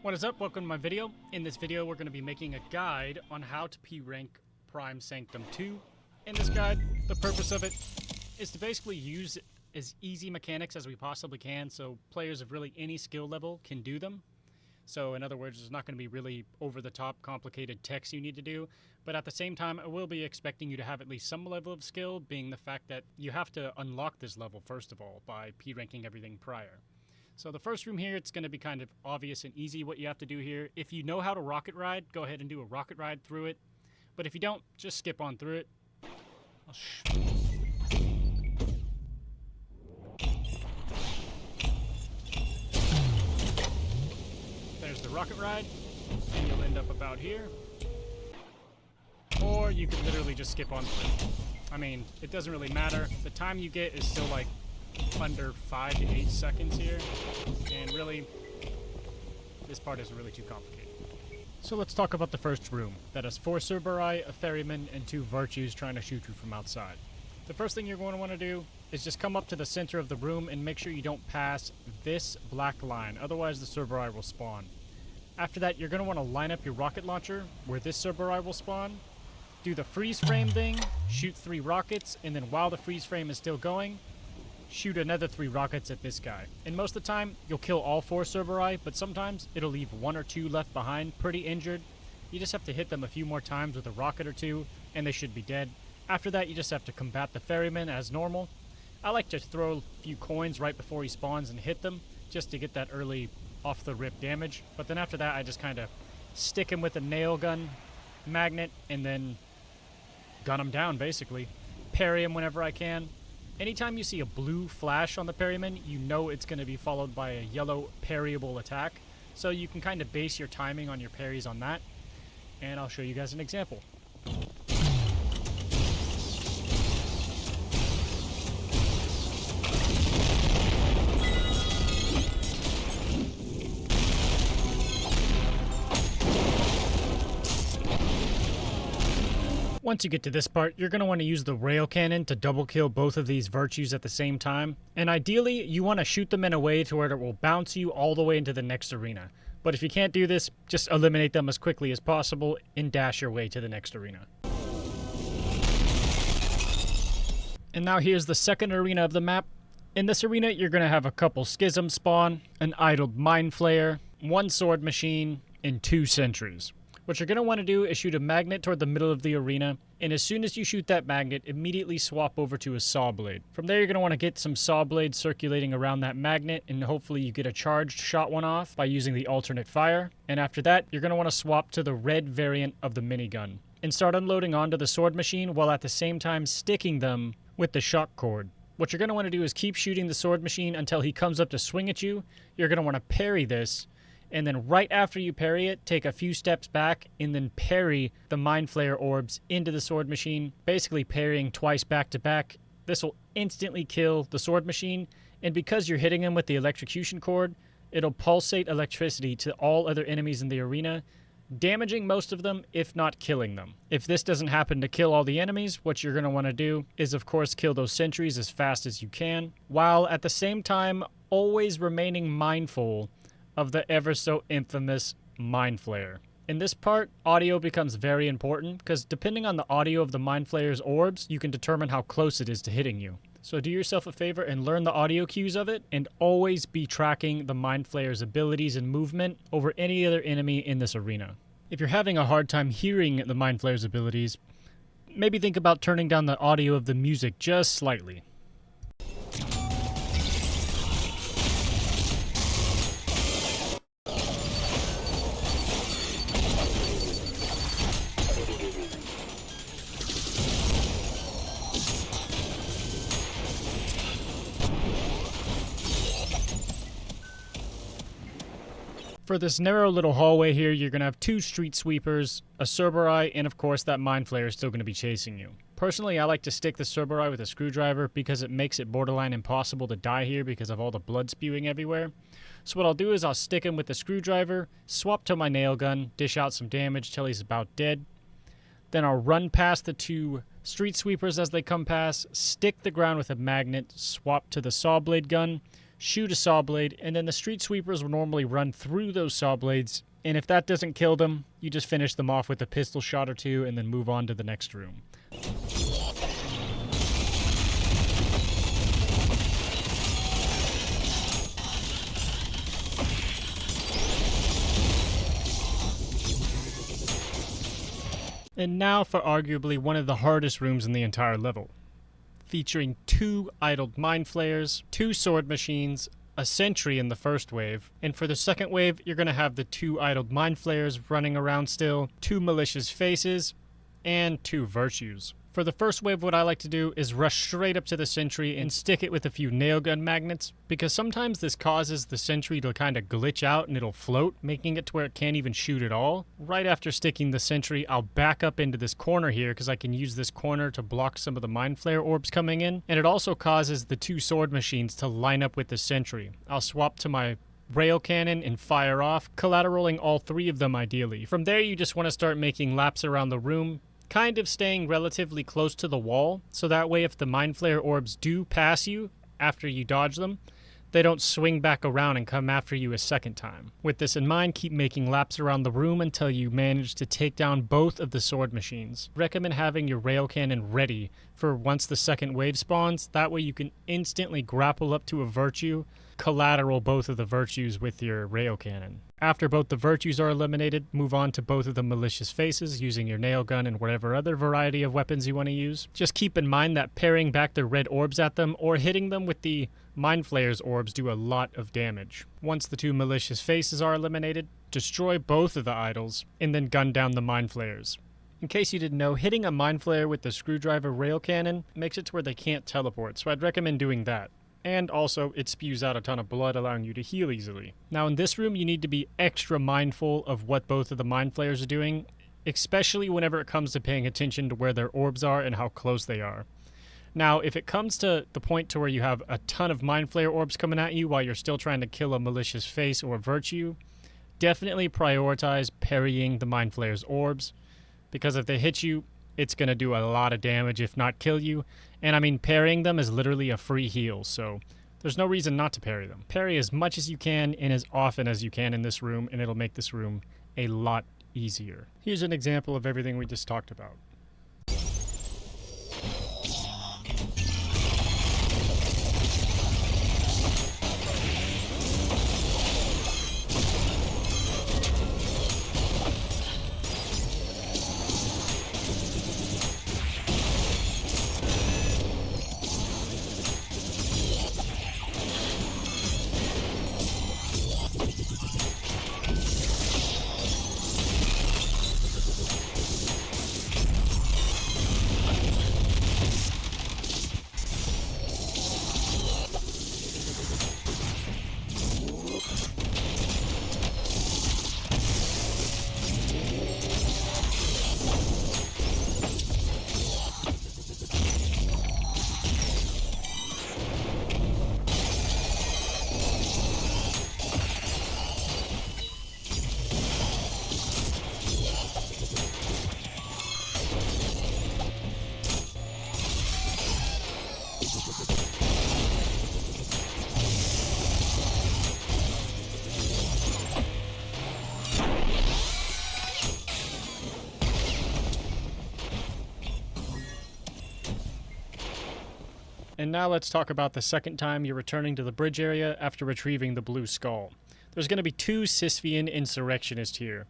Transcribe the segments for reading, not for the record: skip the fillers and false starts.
What is up? Welcome to my video. In this video, we're going to be making a guide on how to P-rank Prime Sanctum 2. In this guide, the purpose of it is to basically use as easy mechanics as we possibly can so players of really any skill level can do them. So in other words, there's not going to be really over-the-top complicated techs you need to do, but at the same time, I will be expecting you to have at least some level of skill, being the fact that you have to unlock this level first of all by P-ranking everything prior. So the first room here, it's going to be kind of obvious and easy what you have to do here. If you know how to rocket ride, go ahead and do a rocket ride through it. But if you don't, just skip on through it. There's the rocket ride, and you'll end up about here. Or you could literally just skip on through. I mean, it doesn't really matter. The time you get is still like under 5 to 8 seconds here, and really this part isn't really too complicated. So let's talk about the first room that has 4 Cerberus, a ferryman, and 2 virtues trying to shoot you from outside. The first thing you're going to want to do is just come up to the center of the room and make sure you don't pass this black line, otherwise the Cerberus will spawn. After that, you're going to want to line up your rocket launcher where this Cerberus will spawn, do the freeze frame thing, shoot 3 rockets, and then while the freeze frame is still going, shoot another 3 rockets at this guy. And most of the time, you'll kill all 4 Cerberus, but sometimes it'll leave 1 or 2 left behind, pretty injured. You just have to hit them a few more times with a rocket or 2, and they should be dead. After that, you just have to combat the ferryman as normal. I like to throw a few coins right before he spawns and hit them, just to get that early off-the-rip damage. But then after that, I just kind of stick him with a nail gun, magnet, and then gun him down, basically. Parry him whenever I can. Anytime you see a blue flash on the parryman, you know it's going to be followed by a yellow parryable attack. So you can kind of base your timing on your parries on that. And I'll show you guys an example. Once you get to this part, you're going to want to use the rail cannon to double kill both of these virtues at the same time. And ideally, you want to shoot them in a way to where it will bounce you all the way into the next arena. But if you can't do this, just eliminate them as quickly as possible and dash your way to the next arena. And now here's the second arena of the map. In this arena, you're going to have a couple schisms spawn, an idled mind flayer, 1 sword machine, and 2 sentries. What you're going to want to do is shoot a magnet toward the middle of the arena, and as soon as you shoot that magnet, immediately swap over to a saw blade. From there, you're going to want to get some saw blades circulating around that magnet, and hopefully you get a charged shot one off by using the alternate fire. And after that, you're going to want to swap to the red variant of the minigun, and start unloading onto the sword machine while at the same time sticking them with the shock cord. What you're going to want to do is keep shooting the sword machine until he comes up to swing at you. You're going to want to parry this, and then right after you parry it, take a few steps back and then parry the Mind Flayer orbs into the sword machine, basically parrying twice back to back. This will instantly kill the sword machine, and because you're hitting him with the electrocution cord, it'll pulsate electricity to all other enemies in the arena, damaging most of them, if not killing them. If this doesn't happen to kill all the enemies, what you're going to want to do is, of course, kill those sentries as fast as you can, while at the same time always remaining mindful of the ever so infamous Mind Flayer. In this part, audio becomes very important because depending on the audio of the Mind Flayer's orbs, you can determine how close it is to hitting you. So do yourself a favor and learn the audio cues of it, and always be tracking the Mind Flayer's abilities and movement over any other enemy in this arena. If you're having a hard time hearing the Mind Flayer's abilities, maybe think about turning down the audio of the music just slightly. For this narrow little hallway here, you're going to have 2 street sweepers, a Cerberus, and of course that Mind Flayer is still going to be chasing you. Personally, I like to stick the Cerberus with a screwdriver because it makes it borderline impossible to die here because of all the blood spewing everywhere. So what I'll do is I'll stick him with the screwdriver, swap to my nail gun, dish out some damage till he's about dead. Then I'll run past the 2 street sweepers as they come past, stick the ground with a magnet, swap to the saw blade gun, shoot a saw blade, and then the street sweepers will normally run through those saw blades, and if that doesn't kill them, you just finish them off with a pistol shot or two and then move on to the next room. And now for arguably one of the hardest rooms in the entire level, featuring 2 idled mind flayers, 2 sword machines, a sentry in the first wave, and for the second wave you're going to have the 2 idled mind flayers running around still, 2 malicious faces, and 2 virtues. For the first wave, what I like to do is rush straight up to the sentry and stick it with a few nail gun magnets, because sometimes this causes the sentry to kind of glitch out and it'll float, making it to where it can't even shoot at all. Right after sticking the sentry, I'll back up into this corner here because I can use this corner to block some of the mind flare orbs coming in, and it also causes the 2 sword machines to line up with the sentry. I'll swap to my rail cannon and fire off, collateraling all 3 of them ideally. From there, you just want to start making laps around the room, kind of staying relatively close to the wall, so that way if the mind flare orbs do pass you after you dodge them, they don't swing back around and come after you a second time. With this in mind, keep making laps around the room until you manage to take down both of the sword machines. Recommend having your rail cannon ready for once the second wave spawns, that way you can instantly grapple up to a virtue, collateral both of the virtues with your rail cannon. After both the virtues are eliminated, move on to both of the malicious faces using your nail gun and whatever other variety of weapons you want to use. Just keep in mind that parrying back the red orbs at them or hitting them with the mind flayers orbs do a lot of damage. Once the 2 malicious faces are eliminated, destroy both of the idols and then gun down the mind flayers. In case you didn't know, hitting a mind flare with the screwdriver rail cannon makes it to where they can't teleport, so I'd recommend doing that. And also, it spews out a ton of blood, allowing you to heal easily. Now in this room, you need to be extra mindful of what both of the mind flayers are doing, especially whenever it comes to paying attention to where their orbs are and how close they are. Now, if it comes to the point to where you have a ton of mind flare orbs coming at you while you're still trying to kill a malicious face or virtue, definitely prioritize parrying the mind flayer's orbs, because if they hit you, it's going to do a lot of damage, if not kill you. And I mean, parrying them is literally a free heal, so there's no reason not to parry them. Parry as much as you can and as often as you can in this room, and it'll make this room a lot easier. Here's an example of everything we just talked about. And now let's talk about the second time you're returning to the bridge area after retrieving the blue skull. There's going to be 2 Sisyphean insurrectionists here,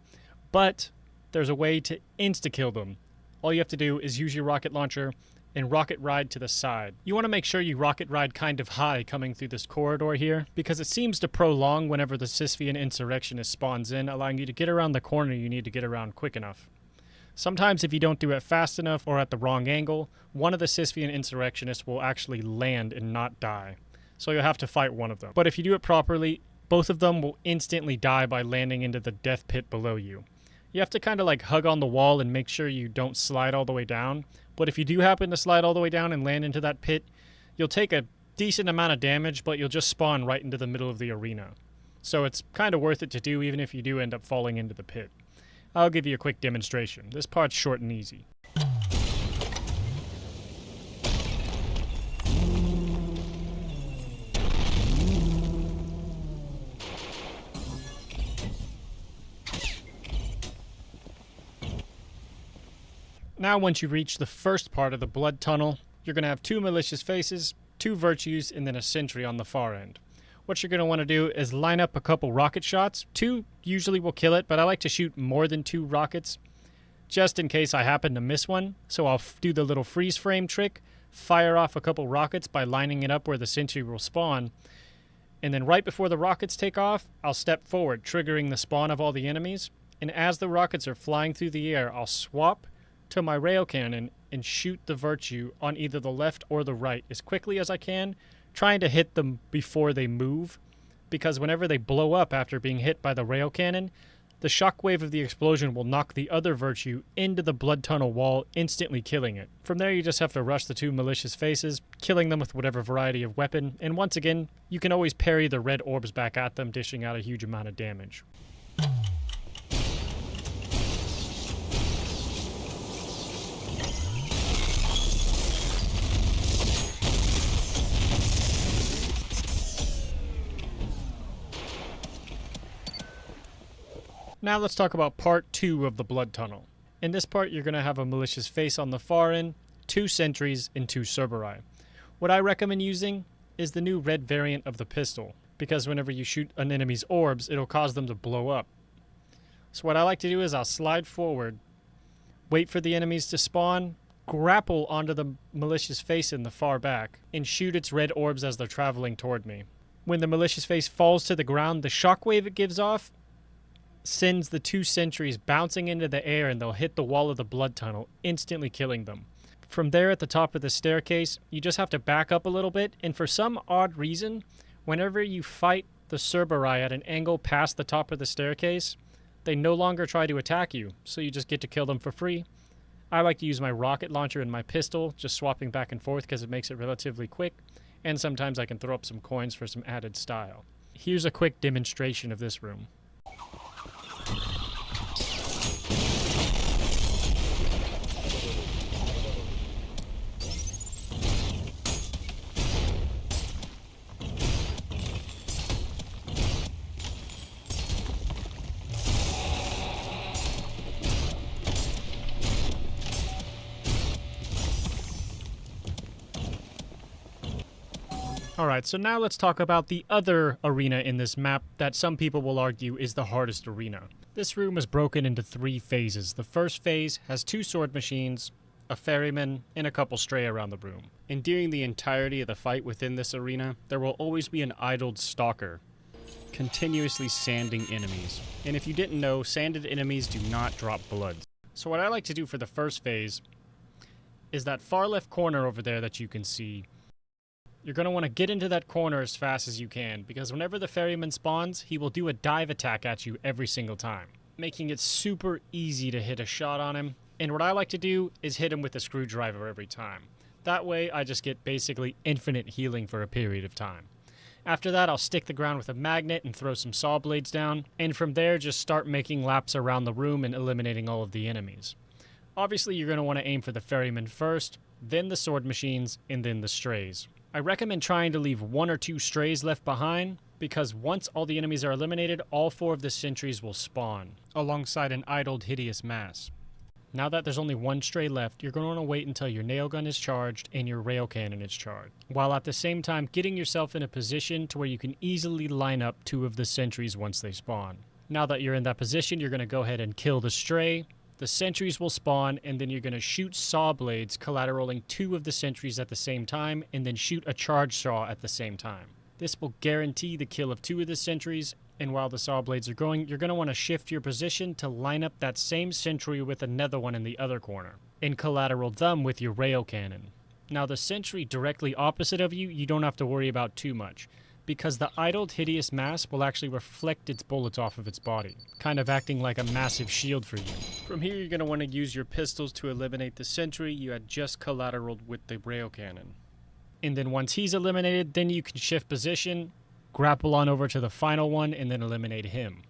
but there's a way to insta-kill them. All you have to do is use your rocket launcher and rocket ride to the side. You want to make sure you rocket ride kind of high coming through this corridor here, because it seems to prolong whenever the Sisyphean insurrectionist spawns in, allowing you to get around the corner you need to get around quick enough. Sometimes if you don't do it fast enough or at the wrong angle, one of the Sisyphean insurrectionists will actually land and not die. So you'll have to fight one of them. But if you do it properly, both of them will instantly die by landing into the death pit below you. You have to kind of like hug on the wall and make sure you don't slide all the way down. But if you do happen to slide all the way down and land into that pit, you'll take a decent amount of damage, but you'll just spawn right into the middle of the arena. So it's kind of worth it to do even if you do end up falling into the pit. I'll give you a quick demonstration. This part's short and easy. Now once you reach the first part of the blood tunnel, you're going to have 2 malicious faces, 2 virtues, and then a sentry on the far end. What you're going to want to do is line up a couple rocket shots. 2 usually will kill it, but I like to shoot more than 2 rockets just in case I happen to miss one. So I'll do the little freeze frame trick, fire off a couple rockets by lining it up where the sentry will spawn. And then right before the rockets take off, I'll step forward, triggering the spawn of all the enemies. And as the rockets are flying through the air, I'll swap to my rail cannon and shoot the virtue on either the left or the right as quickly as I can, trying to hit them before they move. Because whenever they blow up after being hit by the rail cannon, the shockwave of the explosion will knock the other virtue into the blood tunnel wall, instantly killing it. From there, you just have to rush the 2 malicious faces, killing them with whatever variety of weapon, and once again, you can always parry the red orbs back at them, dishing out a huge amount of damage. Now let's talk about part 2 of the blood tunnel. In this part, you're going to have a malicious face on the far end, 2 sentries, and 2 Cerberus. What I recommend using is the new red variant of the pistol, because whenever you shoot an enemy's orbs, it'll cause them to blow up. So what I like to do is I'll slide forward, wait for the enemies to spawn, grapple onto the malicious face in the far back, and shoot its red orbs as they're traveling toward me. When the malicious face falls to the ground, the shockwave it gives off sends the 2 sentries bouncing into the air, and they'll hit the wall of the blood tunnel, instantly killing them. From there at the top of the staircase, you just have to back up a little bit, and for some odd reason, whenever you fight the Cerberus at an angle past the top of the staircase, they no longer try to attack you, so you just get to kill them for free. I like to use my rocket launcher and my pistol, just swapping back and forth because it makes it relatively quick, and sometimes I can throw up some coins for some added style. Here's a quick demonstration of this room. Alright, so now let's talk about the other arena in this map that some people will argue is the hardest arena. This room is broken into 3 phases. The first phase has 2 sword machines, a ferryman, and a couple stray around the room. And during the entirety of the fight within this arena, there will always be an idled stalker, continuously sanding enemies. And if you didn't know, sanded enemies do not drop blood. So what I like to do for the first phase is that far left corner over there that you can see. You're going to want to get into that corner as fast as you can, because whenever the ferryman spawns, he will do a dive attack at you every single time, making it super easy to hit a shot on him. And what I like to do is hit him with a screwdriver every time. That way, I just get basically infinite healing for a period of time. After that, I'll stick the ground with a magnet and throw some saw blades down, and from there, just start making laps around the room and eliminating all of the enemies. Obviously, you're going to want to aim for the ferryman first, then the sword machines, and then the strays. I recommend trying to leave 1 or 2 strays left behind, because once all the enemies are eliminated, all 4 of the sentries will spawn, alongside an idled hideous mass. Now that there's only 1 stray left, you're going to want to wait until your nail gun is charged and your rail cannon is charged, while at the same time getting yourself in a position to where you can easily line up 2 of the sentries once they spawn. Now that you're in that position, you're going to go ahead and kill the stray. The sentries will spawn, and then you're going to shoot saw blades, collateralling 2 of the sentries at the same time, and then shoot a charge saw at the same time. This will guarantee the kill of 2 of the sentries, and while the saw blades are going, you're going to want to shift your position to line up that same sentry with another one in the other corner, and collateral them with your rail cannon. Now the sentry directly opposite of you, you don't have to worry about too much, because the idled hideous mass will actually reflect its bullets off of its body, kind of acting like a massive shield for you. From here, you're going to want to use your pistols to eliminate the sentry you had just collateraled with the rail cannon. And then once he's eliminated, then you can shift position, grapple on over to the final one, and then eliminate him.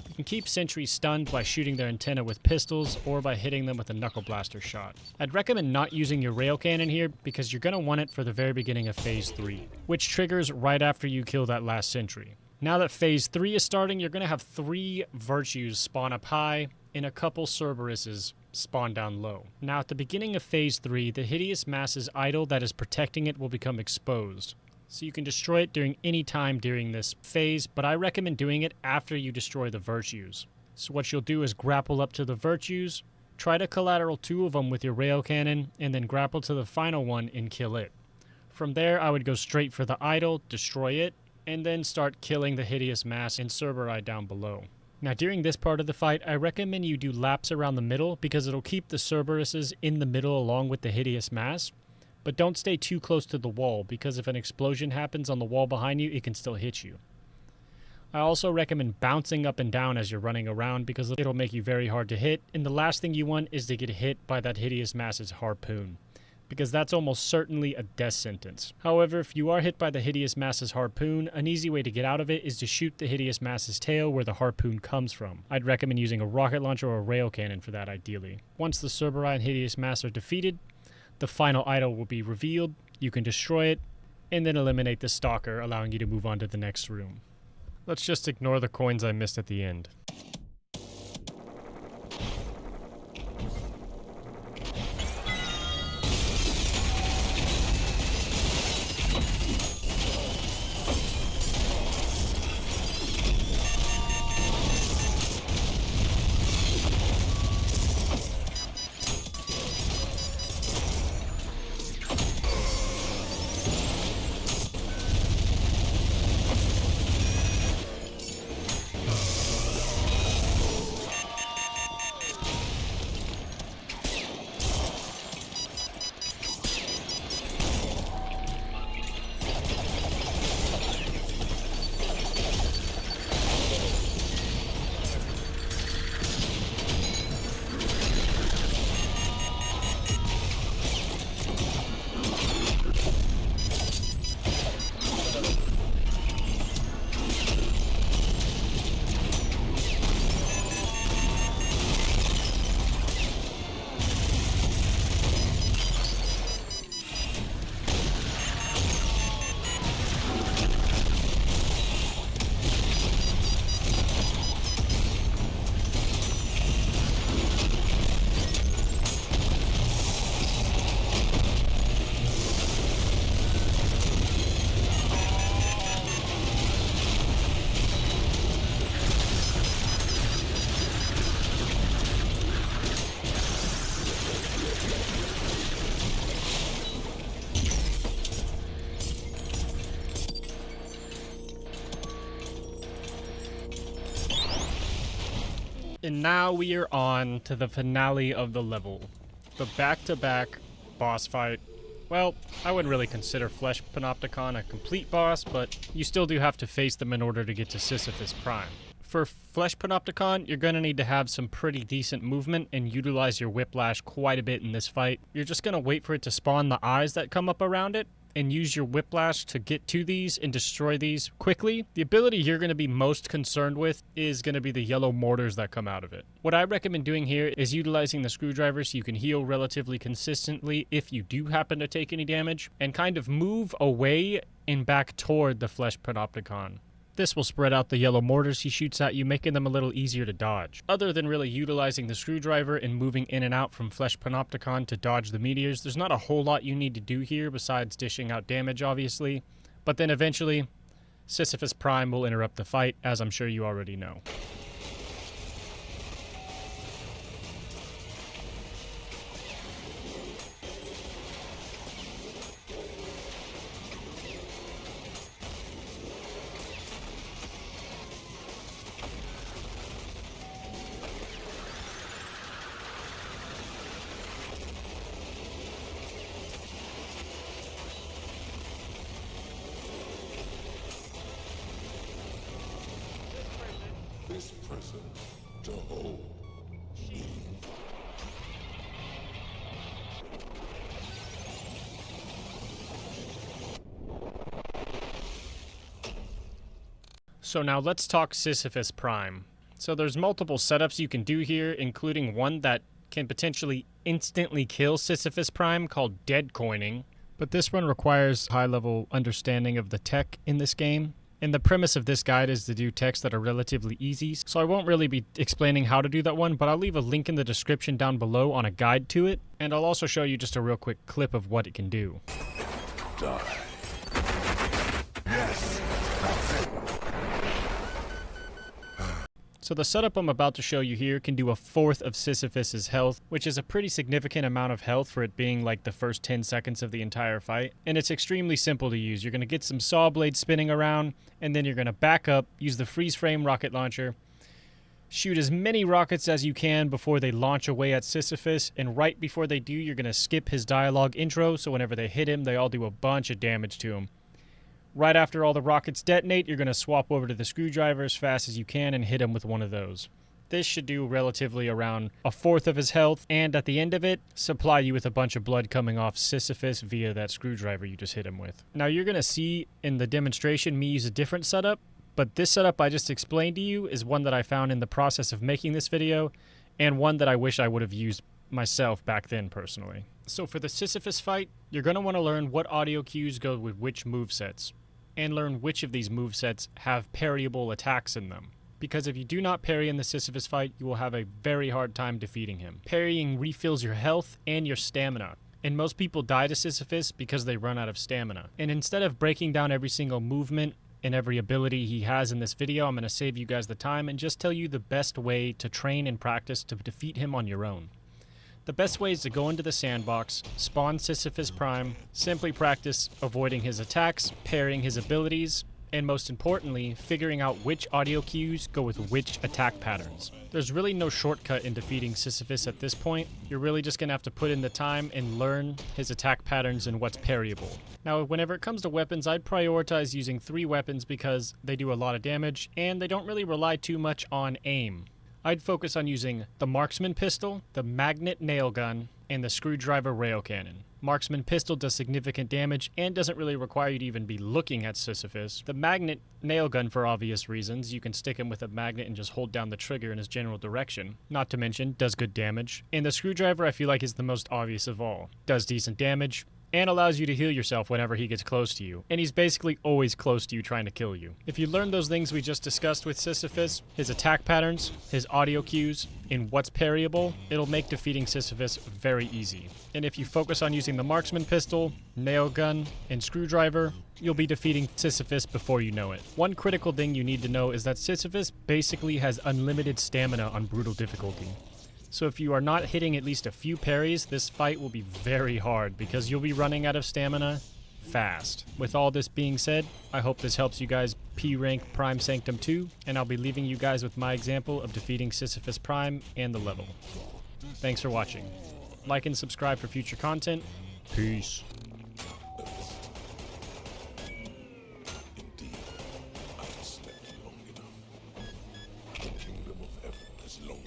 You can keep sentries stunned by shooting their antenna with pistols or by hitting them with a knuckle blaster shot. I'd recommend not using your rail cannon here because you're going to want it for the very beginning of Phase 3, which triggers right after you kill that last sentry. Now that Phase 3 is starting, you're going to have 3 virtues spawn up high and a couple Cerberuses spawn down low. Now at the beginning of Phase 3, the hideous mass's idol that is protecting it will become exposed. So you can destroy it during any time during this phase, but I recommend doing it after you destroy the virtues. So what you'll do is grapple up to the virtues, try to collateral 2 of them with your rail cannon, and then grapple to the final one and kill it. From there, I would go straight for the idol, destroy it, and then start killing the hideous mass and Cerberus down below. Now during this part of the fight, I recommend you do laps around the middle because it'll keep the Cerberuses in the middle along with the hideous mass. But don't stay too close to the wall, because if an explosion happens on the wall behind you, it can still hit you. I also recommend bouncing up and down as you're running around, because it'll make you very hard to hit, and the last thing you want is to get hit by that hideous mass's harpoon, because that's almost certainly a death sentence. However, if you are hit by the hideous mass's harpoon, an easy way to get out of it is to shoot the hideous mass's tail where the harpoon comes from. I'd recommend using a rocket launcher or a rail cannon for that ideally. Once the Cerberus and hideous mass are defeated, the final idol will be revealed, you can destroy it, and then eliminate the stalker, allowing you to move on to the next room. Let's just ignore the coins I missed at the end. And now we are on to the finale of the level. The back-to-back boss fight. Well, I wouldn't really consider Flesh Panopticon a complete boss, but you still do have to face them in order to get to Sisyphus Prime. For Flesh Panopticon, you're going to need to have some pretty decent movement and utilize your whiplash quite a bit in this fight. You're just going to wait for it to spawn the eyes that come up around it, and use your whiplash to get to these and destroy these quickly. The ability you're going to be most concerned with is going to be the yellow mortars that come out of it. What I recommend doing here is utilizing the screwdriver so you can heal relatively consistently if you do happen to take any damage, and kind of move away and back toward the Flesh Panopticon. This will spread out the yellow mortars he shoots at you, making them a little easier to dodge. Other than really utilizing the screwdriver and moving in and out from Flesh Panopticon to dodge the meteors, there's not a whole lot you need to do here besides dishing out damage, obviously. But then eventually, Sisyphus Prime will interrupt the fight, as I'm sure you already know. This present to hold me. So now let's talk Sisyphus Prime. So there's multiple setups you can do here, including one that can potentially instantly kill Sisyphus Prime called dead coining. But this one requires high-level understanding of the tech in this game. And the premise of this guide is to do texts that are relatively easy, so I won't really be explaining how to do that one, but I'll leave a link in the description down below on a guide to it, and I'll also show you just a real quick clip of what it can do. Die. Yes, that's it. So the setup I'm about to show you here can do a fourth of Sisyphus's health, which is a pretty significant amount of health for it being like the first 10 seconds of the entire fight. And it's extremely simple to use. You're going to get some saw blades spinning around, and then you're going to back up, use the freeze frame rocket launcher, shoot as many rockets as you can before they launch away at Sisyphus, and right before they do, you're going to skip his dialogue intro, so whenever they hit him, they all do a bunch of damage to him. Right after all the rockets detonate, you're going to swap over to the screwdriver as fast as you can and hit him with one of those. This should do relatively around a fourth of his health, and at the end of it, supply you with a bunch of blood coming off Sisyphus via that screwdriver you just hit him with. Now you're going to see in the demonstration me use a different setup, but this setup I just explained to you is one that I found in the process of making this video, and one that I wish I would have used myself back then personally. So for the Sisyphus fight, you're going to want to learn what audio cues go with which movesets, and learn which of these movesets have parryable attacks in them. Because if you do not parry in the Sisyphus fight, you will have a very hard time defeating him. Parrying refills your health and your stamina, and most people die to Sisyphus because they run out of stamina. And instead of breaking down every single movement and every ability he has in this video, I'm going to save you guys the time and just tell you the best way to train and practice to defeat him on your own. The best way is to go into the sandbox, spawn Sisyphus Prime, simply practice avoiding his attacks, parrying his abilities, and most importantly, figuring out which audio cues go with which attack patterns. There's really no shortcut in defeating Sisyphus at this point. You're really just going to have to put in the time and learn his attack patterns and what's parryable. Now, whenever it comes to weapons, I'd prioritize using 3 weapons because they do a lot of damage, and they don't really rely too much on aim. I'd focus on using the marksman pistol, the magnet nail gun, and the screwdriver rail cannon. Marksman pistol does significant damage and doesn't really require you to even be looking at Sisyphus. The magnet nail gun, for obvious reasons, you can stick him with a magnet and just hold down the trigger in his general direction. Not to mention, does good damage. And the screwdriver I feel like is the most obvious of all. Does decent damage, and allows you to heal yourself whenever he gets close to you. And he's basically always close to you trying to kill you. If you learn those things we just discussed with Sisyphus, his attack patterns, his audio cues, and what's parryable, it'll make defeating Sisyphus very easy. And if you focus on using the marksman pistol, nail gun, and screwdriver, you'll be defeating Sisyphus before you know it. One critical thing you need to know is that Sisyphus basically has unlimited stamina on brutal difficulty. So if you are not hitting at least a few parries, this fight will be very hard because you'll be running out of stamina fast. With all this being said, I hope this helps you guys P-rank Prime Sanctum 2, and I'll be leaving you guys with my example of defeating Sisyphus Prime and the level. Thanks for watching. Like and subscribe for future content. Peace. Indeed, I have slept long enough. The kingdom of heaven is long.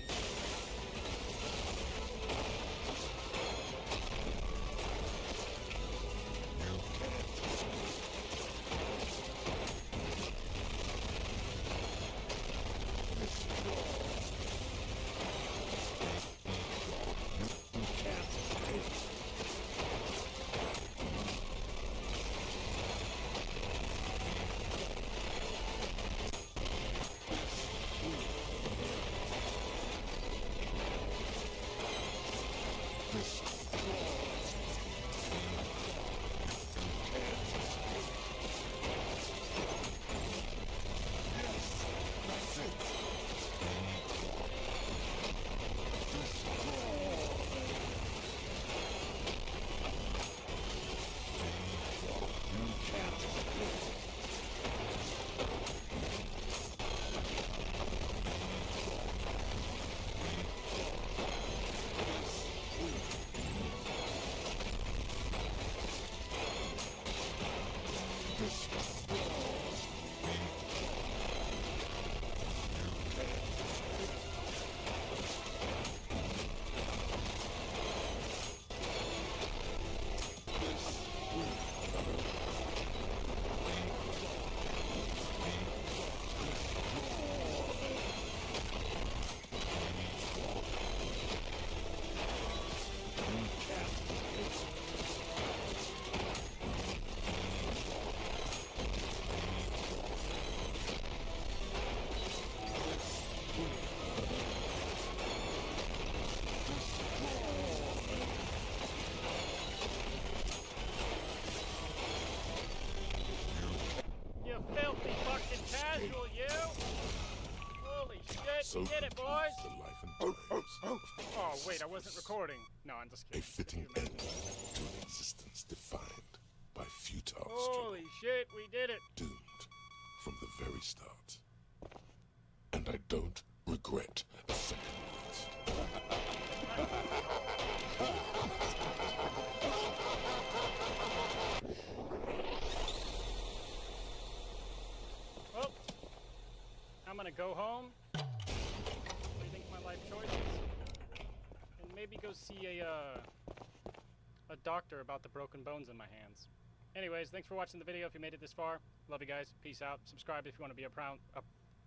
did it, boys! The life and times of Oh, wait, I wasn't recording. No, I'm just a kidding. fitting end to an existence defined by futile Holy struggle, shit, we did it! doomed from the very start. And I don't regret a second of it. Well, I'm gonna go home, rethink my life choices, and maybe go see a doctor about the broken bones in my hands. Anyways, thanks for watching the video if you made it this far. Love you guys. Peace out. Subscribe if you want to be a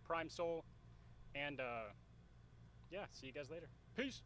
Prime Soul. And, yeah, see you guys later. Peace!